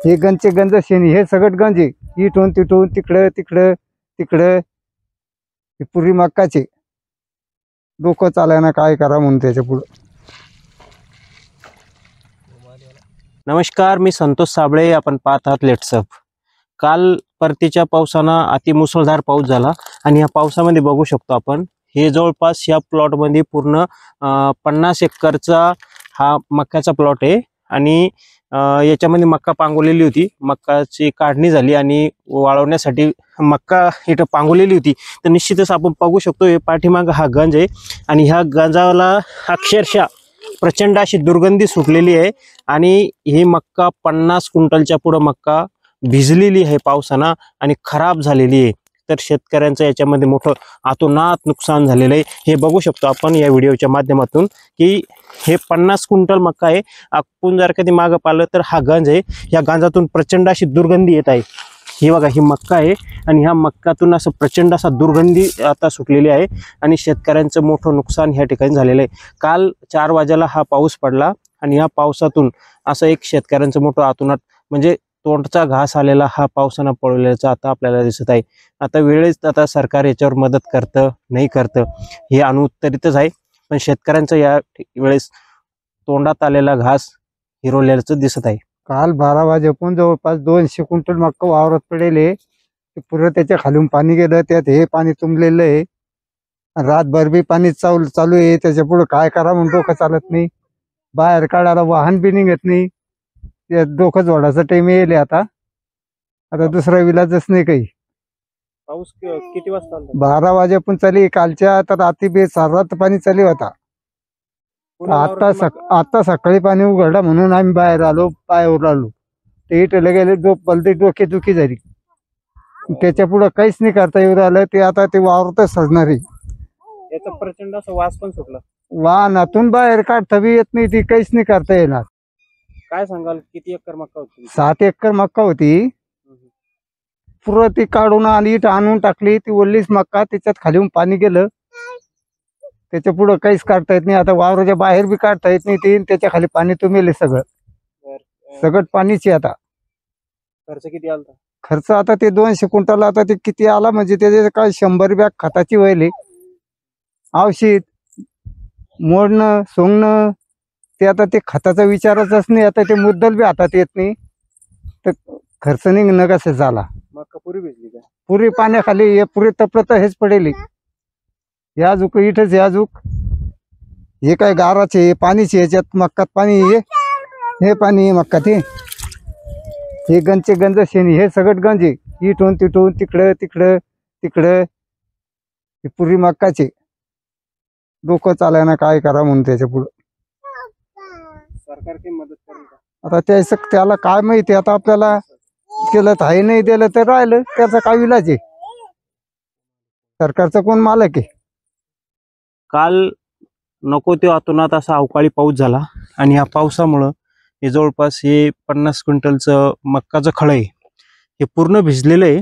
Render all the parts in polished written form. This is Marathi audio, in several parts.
हे गंजचे गंज शेणी हे सगळं गंज आहे इथून तिथून तिकडं तिकडं तिकडं पुरी मक्काचे डोकं चालायना काय करा म्हणून त्याच्या पुढं। नमस्कार, मी संतोष साबळे, आपण पाहत आहात लेट्सअप। काल परतीच्या पावसानं अतिमुसळधार पाऊस झाला आणि या पावसामध्ये बघू शकतो आपण हे जवळपास या प्लॉटमध्ये पूर्ण 50 एकरचा हा मक्याचा प्लॉट आहे आणि याच्यामध्ये मक्का पांगवलेली होती। मक्काची काढणी झाली आणि वाळवण्यासाठी मक्का इथं पांगवलेली होती। तर निश्चितच आपण बघू शकतो हे पाठीमाग हा गंज आहे आणि ह्या गंजाला अक्षरशः प्रचंड अशी दुर्गंधी सुटलेली आहे आणि हे मक्का 50 क्विंटलच्या पुढे मक्का भिजलेली आहे पावसानं आणि खराब झालेली आहे। तर शेतकऱ्यांचं याच्यामध्ये मोठं अतोनात नुकसान झालेलं आहे। हे बघू शकतो आपण या व्हिडिओच्या माध्यमातून की हे 50 क्विंटल मक्का आहे। आपण जर कधी मागं पाहिलं तर हा गंज आहे, या गंजातून प्रचंड अशी दुर्गंधी येत आहे। ही बघा ही मक्का आहे आणि ह्या मक्कातून असं प्रचंड असा दुर्गंधी आता सुटलेली आहे आणि शेतकऱ्यांचं मोठं नुकसान ह्या ठिकाणी झालेलं आहे। काल 4 वाजेला हा पाऊस पडला आणि या पावसातून असं एक शेतकऱ्यांचं मोठं अतोनात म्हणजे तोंडचा घास आलेला हा पावसानं पडलेल्याचं आता आपल्याला दिसत आहे। आता वेळेस आता सरकार याच्यावर मदत करतं नाही करतं हे अनुत्तरितच आहे, पण शेतकऱ्यांचं या वेळेस तोंडात आलेला घास हिरवलेल्याचं दिसत आहे। काल 12 वाजेपर्यंत जवळपास 200 क्विंटल मक्का वावरात पडेले, पुरं त्याच्या खालून पाणी गेलं, त्यात हे पाणी तुंबलेलं आहे। रातभर बी पाणी चालू आहे, त्याच्या पुढे काय करा म्हणून डोकं चालत नाही, बाहेर काढायला वाहन बी निघत नाही, ते डोकं जोडायचा टाइम येईल आता दुसरा विलाजच नाही काही। पाऊस किती वाजता 12 वाजेपर्यंत चाली, कालच्या आता रात्री बी सर्रात पाणी चालू होता। आता सकाळी पाणी उघडलं म्हणून आम्ही बाहेर आलो, पायावर आलो, ते इटले गेले, बलदी डोकेदुखी झाली, त्याच्या पुढे काहीच नाही करता येऊ राहिलं। ते आता ते वावरतच सजणार आहे, याचा प्रचंड असा वास पण सुटला, वाहनातून बाहेर काढता बी येत नाही, ती काहीच नाही करता येणार। काय सांगाल किती एकर मक्का होती? 7 एकर मक्का होती, पुरं ती काढून आणि इथं आणून टाकली, ती ओलीच मक्का, त्याच्यात खाली पाणी गेलं, त्याच्या पुढे काहीच काढता येत नाही। आता वावराच्या बाहेर बी काढता येत नाही, ते त्याच्या खाली पाणी तुंबेले सगळं पाणीच आहे। आता खर्च किती आला? खर्च आता ते 200 क्विंटल आता ते किती आला म्हणजे त्याचे काय 100 बॅग खताची व्हायली, औषध मोडणं सोंगणं, ते आता ते खताचा विचारच नाही। आता ते मुद्दल बी हातात येत नाही, तर खर्च निघणं कसं झाला। मक्का पुरी भिजली का? पुरी पाण्याखाली हे पुरे तपलं तर हेच पडेल, याजूक इथंच याजूक हे काय गाराचे पाणीचे, याच्यात मक्कात पाणी हे पाणी मक्कात हे गंजचे गंज शेणी हे सगळं गंज आहे इथून तिथून तिकडं तिकडं तिकडं पुरी मक्काचे डोकं चालायना काय करा म्हणून त्याच्या पुढं। सरकार काही मदत करेल का? आता त्याला काय माहिती, आता आपल्याला केलं तर आहे, नाही दिलं तर राहिलं, त्याचा काय इलाज आहे, सरकारचा कोण मालक आहे। काल नको ते अतोनात असा अवकाळी पाऊस झाला आणि या पावसामुळं हे जवळपास हे 50 क्विंटलचं मक्काचं खळं आहे हे पूर्ण भिजलेलं आहे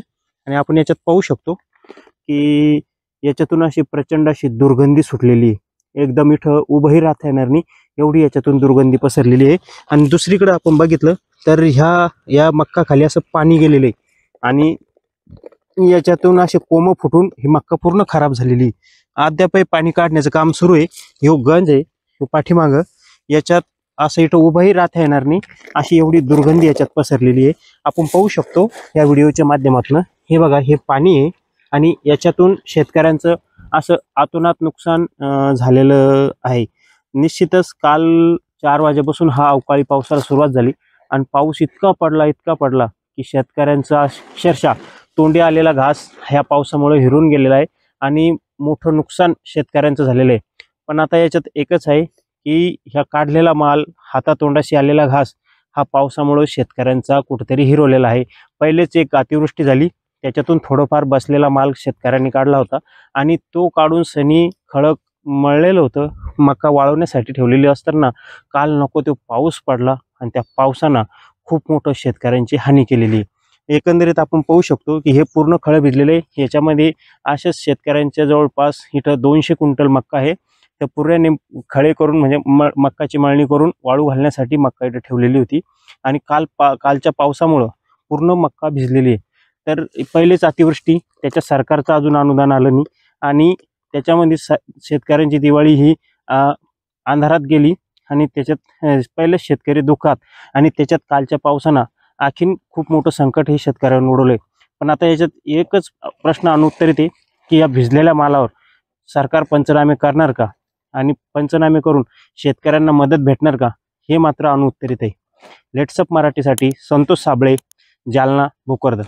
आणि आपण याच्यात पाहू शकतो की याच्यातून अशी प्रचंड अशी दुर्गंधी सुटलेली आहे। एकदम इथं उभंही राहता येणार नाही एवढी याच्यातून दुर्गंधी पसरलेली आहे। आणि दुसरीकडे आपण बघितलं तर या मक्का खाली असं पाणी गेलेलं आहे आणि याच्यातून असे कोंब फुटून ही मक्का पूर्ण खराब झालेली आहे। अद्यापही पाणी काढण्याचं काम सुरू आहे। ह्यो गंज आहे, ह्यो पाठीमागं, याच्यात असं इथं उभंही राहता येणार नाही अशी एवढी दुर्गंधी याच्यात पसरलेली आहे। आपण पाहू शकतो या व्हिडिओच्या माध्यमातून, हे बघा हे पाणी आहे आणि याच्यातून शेतकऱ्यांचं असं अतोनात नुकसान झालेलं आहे। निश्चितच काल 4 वाजेपासून हा अवकाळी पावसाला सुरुवात झाली आणि पाऊस इतका पडला की शेतकऱ्यांचा अक्षरशः तोंडी आलेला घास ह्या पावसामुळे हिरून गेलेला आहे आणि मोठं नुकसान शेतकऱ्यांचं झालेलं आहे। पण आता याच्यात एकच आहे की ह्या काढलेला माल, हातातोंडाशी आलेला घास हा पावसामुळे शेतकऱ्यांचा कुठेतरी हिरवलेला आहे। पहिलेच एक अतिवृष्टी झाली, त्याच्यातून थोडंफार बसलेला माल शेतकऱ्यांनी काढला होता आणि तो काढून सनी खळक मळलेलं होतं, मका वाळवण्यासाठी ठेवलेली असताना काल नको तो पाऊस पडला आणि त्या पावसानं खूप मोठं शेतकऱ्यांची हानी केलेली। एकंदरीत आपण पाहू शकतो की हे पूर्ण खळं भिजलेले, याच्यामध्ये अशाच शेतकऱ्यांच्या जवळपास इथं 200 क्विंटल मक्का आहे, तर पुऱ्याने खळे करून म्हणजे मक्काची मळणी करून वाळू घालण्यासाठी मक्का इथं ठेवलेली होती। आणि कालच्या पावसामुळं पूर्ण मक्का भिजलेली आहे. तर पहिलेच अतिवृष्टी, त्याच्या सरकारचं अजून अनुदान आलं नाही आणि त्याच्यामध्ये शेतकऱ्यांची दिवाळी ही अंधारात गेली आणि त्याच्यात पहिलेच शेतकरी दुःखात आणि त्याच्यात कालच्या पावसानं आणखीन खूप मोठं संकट हे शेतकऱ्यांवर उडवलंय. पण आता याच्यात एकच प्रश्न अनुत्तरित आहे की या भिजलेल्या मालावर सरकार पंचनामे करणार का आणि पंचनामे करून शेतकऱ्यांना मदत भेटणार का, हे मात्र अनुत्तरित आहे. लेट्सअप मराठीसाठी संतोष साबळे, जालना, भोकरदन.